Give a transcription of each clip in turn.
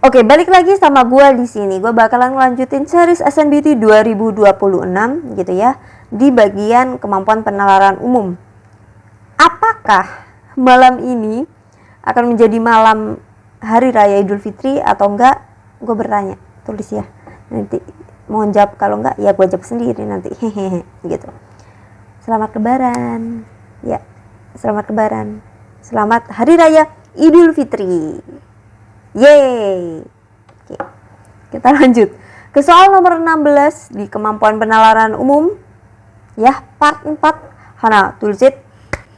Oke, balik lagi sama gua di sini. Gua bakalan ngelanjutin series SNBT 2026 gitu ya, di bagian kemampuan penalaran umum. Apakah malam ini akan menjadi malam Hari Raya Idul Fitri atau enggak? Gue bertanya, tulis ya. Nanti mohon jawab, kalau enggak ya gue jawab sendiri nanti. Hehehe gitu. Selamat Lebaran. Ya, selamat Lebaran. Selamat Hari Raya Idul Fitri. Yeay. Oke, kita lanjut ke soal nomor 16 di kemampuan penalaran umum. Ya, part 4. Hana, tulis it.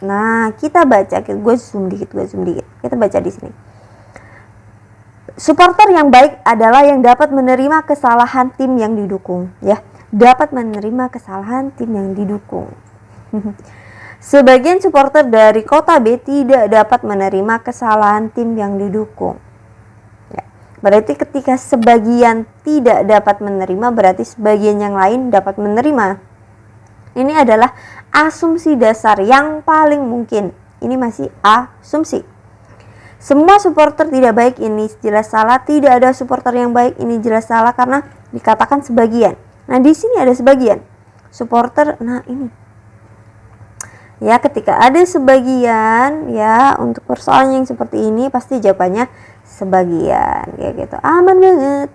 Nah, kita baca. Gue zoom dikit. Kita baca di sini. Supporter yang baik adalah yang dapat menerima kesalahan tim yang didukung. Ya, dapat menerima kesalahan tim yang didukung. Sebagian supporter dari kota B tidak dapat menerima kesalahan tim yang didukung. Berarti ketika sebagian tidak dapat menerima, berarti sebagian yang lain dapat menerima. Ini adalah asumsi dasar yang paling mungkin. Ini masih asumsi. Semua supporter tidak baik, ini jelas salah. Tidak ada supporter yang baik, ini jelas salah karena dikatakan sebagian. Nah, di sini ada sebagian. Supporter, nah ini. Ya, ketika ada sebagian, ya untuk persoalan yang seperti ini pasti jawabannya sebagian, kayak gitu. Aman banget.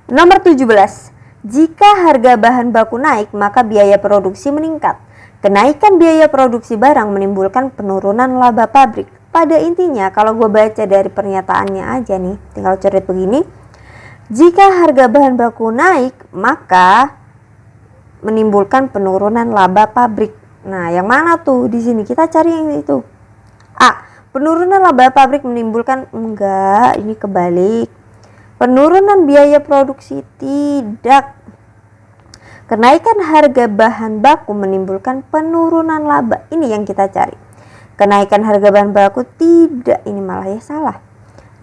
Nomor 17. Jika harga bahan baku naik, maka biaya produksi meningkat. Kenaikan biaya produksi barang menimbulkan penurunan laba pabrik. Pada intinya, kalau gue baca dari pernyataannya aja nih, tinggal coret begini. Jika harga bahan baku naik, maka menimbulkan penurunan laba pabrik. Nah, yang mana tuh di sini? Kita cari yang itu. A. Penurunan laba pabrik menimbulkan, enggak, ini kebalik. Penurunan biaya produksi, tidak. Kenaikan harga bahan baku menimbulkan penurunan laba. Ini yang kita cari. Kenaikan harga bahan baku, tidak. Ini malah ya salah.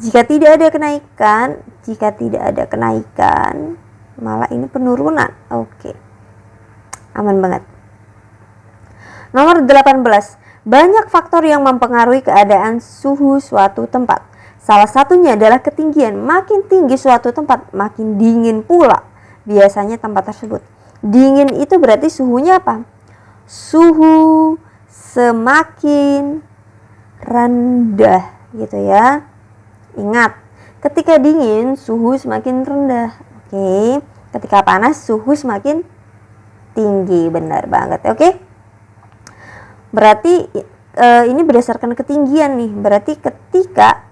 Jika tidak ada kenaikan, malah ini penurunan. Oke. Aman banget. Nomor 18. Banyak faktor yang mempengaruhi keadaan suhu suatu tempat. Salah satunya adalah ketinggian. Makin tinggi suatu tempat, makin dingin pula biasanya tempat tersebut. Dingin itu berarti suhunya apa? Suhu semakin rendah gitu ya. Ingat, ketika dingin suhu semakin rendah. Oke. Ketika panas suhu semakin tinggi. Benar banget. Oke. Berarti ini berdasarkan ketinggian nih. Berarti ketika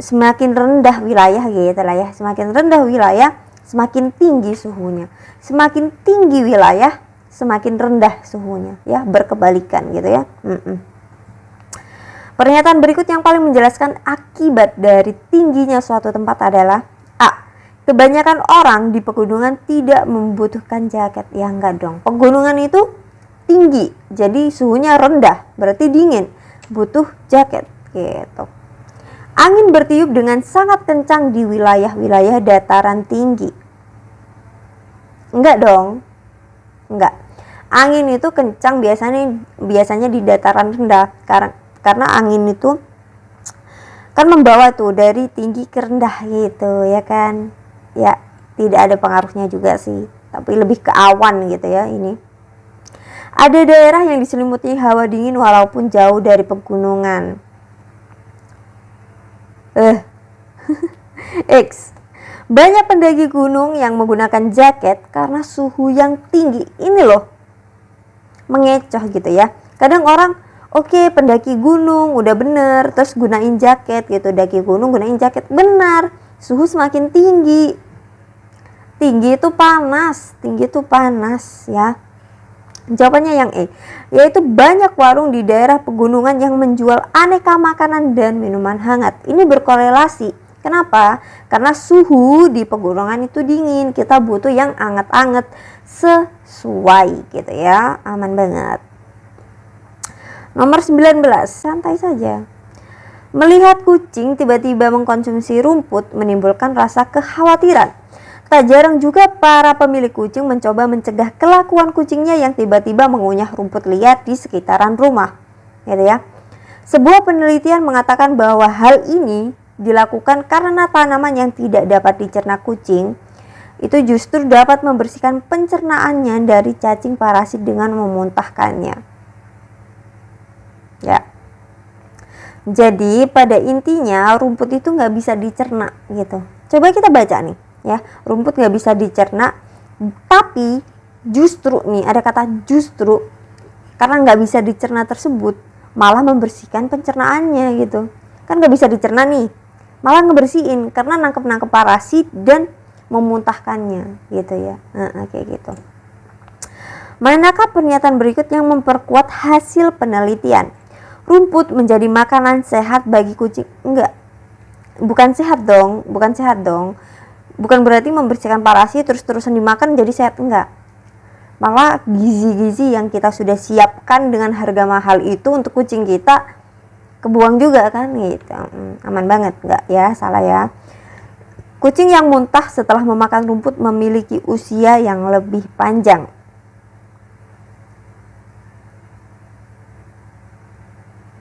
semakin rendah wilayah gitu lah ya. Semakin rendah wilayah, semakin tinggi suhunya. Semakin tinggi wilayah, semakin rendah suhunya. Ya, berkebalikan gitu ya. Pernyataan berikut yang paling menjelaskan akibat dari tingginya suatu tempat adalah A. Kebanyakan orang di pegunungan tidak membutuhkan jaket. Ya enggak dong. Pegunungan itu tinggi, jadi suhunya rendah, berarti dingin, butuh jaket gitu. Angin bertiup dengan sangat kencang di wilayah-wilayah dataran tinggi. Enggak dong. Enggak. Angin itu kencang biasanya di dataran rendah, karena angin itu kan membawa tuh dari tinggi ke rendah gitu ya kan. Ya, tidak ada pengaruhnya juga sih, tapi lebih ke awan gitu ya ini. Ada daerah yang diselimuti hawa dingin walaupun jauh dari pegunungan. X. Banyak pendaki gunung yang menggunakan jaket karena suhu yang tinggi. Ini loh, mengecoh gitu ya. Kadang orang, oke, pendaki gunung udah bener, terus gunain jaket gitu. Daki gunung gunain jaket, benar. Suhu semakin tinggi. Tinggi itu panas ya. Jawabannya yang E, yaitu banyak warung di daerah pegunungan yang menjual aneka makanan dan minuman hangat. Ini berkorelasi. Kenapa? Karena suhu di pegunungan itu dingin. Kita butuh yang anget-anget sesuai gitu ya. Aman banget. Nomor 19, santai saja. Melihat kucing tiba-tiba mengkonsumsi rumput menimbulkan rasa kekhawatiran. Tak jarang juga para pemilik kucing mencoba mencegah kelakuan kucingnya yang tiba-tiba mengunyah rumput liar di sekitaran rumah, gitu ya. Sebuah penelitian mengatakan bahwa hal ini dilakukan karena tanaman yang tidak dapat dicerna kucing itu justru dapat membersihkan pencernaannya dari cacing parasit dengan memuntahkannya. Ya. Jadi pada intinya rumput itu nggak bisa dicerna gitu. Coba kita baca nih ya, rumput nggak bisa dicerna, tapi justru nih ada kata justru, karena nggak bisa dicerna tersebut malah membersihkan pencernaannya gitu. Kan nggak bisa dicerna nih, malah ngebersihin karena nangkep parasit dan memuntahkannya gitu ya. Kayak gitu. Manakah pernyataan berikut yang memperkuat hasil penelitian? Rumput menjadi makanan sehat bagi kucing? Enggak, bukan sehat dong. Bukan berarti membersihkan parasit terus-terusan dimakan jadi sehat, enggak. Malah gizi-gizi yang kita sudah siapkan dengan harga mahal itu untuk kucing kita kebuang juga kan gitu. Aman banget, enggak ya, salah ya. Kucing yang muntah setelah memakan rumput memiliki usia yang lebih panjang.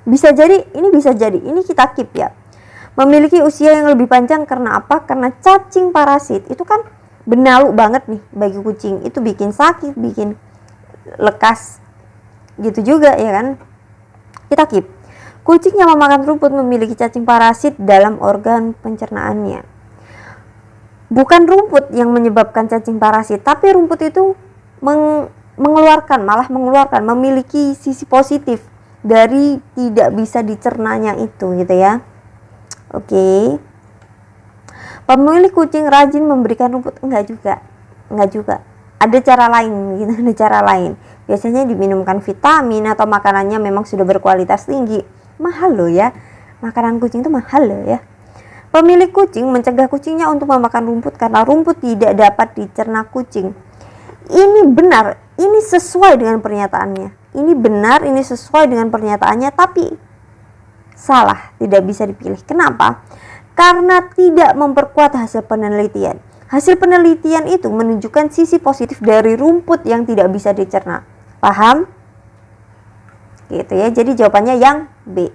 Bisa jadi, ini kita keep ya. Memiliki usia yang lebih panjang karena apa? Karena cacing parasit itu kan benalu banget nih bagi kucing. Itu bikin sakit, bikin lekas gitu juga ya kan. Kita keep. Kucing yang memakan rumput memiliki cacing parasit dalam organ pencernaannya. Bukan rumput yang menyebabkan cacing parasit, tapi rumput itu malah mengeluarkan, memiliki sisi positif dari tidak bisa dicernanya itu gitu ya. Oke. Pemilik kucing rajin memberikan rumput? Enggak juga. Ada cara lain gitu, ada cara lain. Biasanya diminumkan vitamin atau makanannya memang sudah berkualitas tinggi. Mahal loh ya. Makanan kucing itu mahal loh ya. Pemilik kucing mencegah kucingnya untuk memakan rumput karena rumput tidak dapat dicerna kucing. Ini benar, ini sesuai dengan pernyataannya. Ini benar, ini sesuai dengan pernyataannya, tapi salah, tidak bisa dipilih. Kenapa? Karena tidak memperkuat hasil penelitian. Hasil penelitian itu menunjukkan sisi positif dari rumput yang tidak bisa dicerna. Paham? Gitu ya. Jadi jawabannya yang B.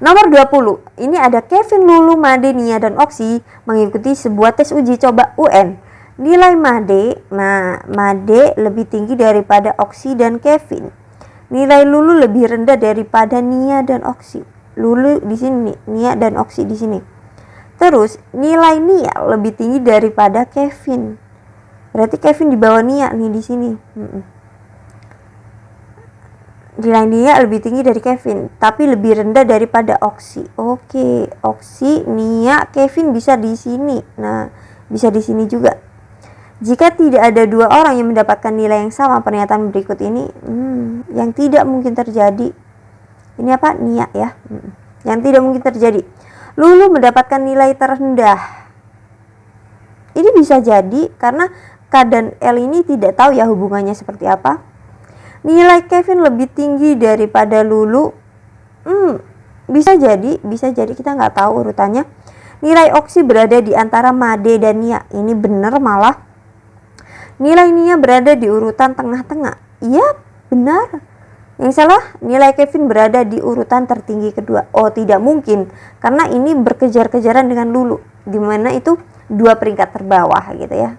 Nomor 20. Ini ada Kevin, Lulu, Made, Nia, dan Oksi mengikuti sebuah tes uji coba UN. Nilai Made lebih tinggi daripada Oksi dan Kevin. Nilai Lulu lebih rendah daripada Nia dan Oksi. Lulu di sini, Nia dan Oksi di sini. Terus nilai Nia lebih tinggi daripada Kevin. Berarti Kevin di bawah Nia nih di sini. Nilai Nia lebih tinggi dari Kevin, tapi lebih rendah daripada Oksi. Oke, Oksi, Nia, Kevin bisa di sini. Nah, bisa di sini juga. Jika tidak ada dua orang yang mendapatkan nilai yang sama, pernyataan berikut ini yang tidak mungkin terjadi. Ini apa? Nia ya. Yang tidak mungkin terjadi. Lulu mendapatkan nilai terendah. Ini bisa jadi karena K dan L ini tidak tahu ya hubungannya seperti apa. Nilai Kevin lebih tinggi daripada Lulu. Bisa jadi kita nggak tahu urutannya. Nilai Oksi berada di antara Made dan Nia. Ini benar malah. Nilai Nia berada di urutan tengah-tengah. Iya, benar. Yang salah, nilai Kevin berada di urutan tertinggi kedua. Oh, tidak mungkin. Karena ini berkejar-kejaran dengan Lulu. Dimana itu 2 peringkat terbawah gitu ya.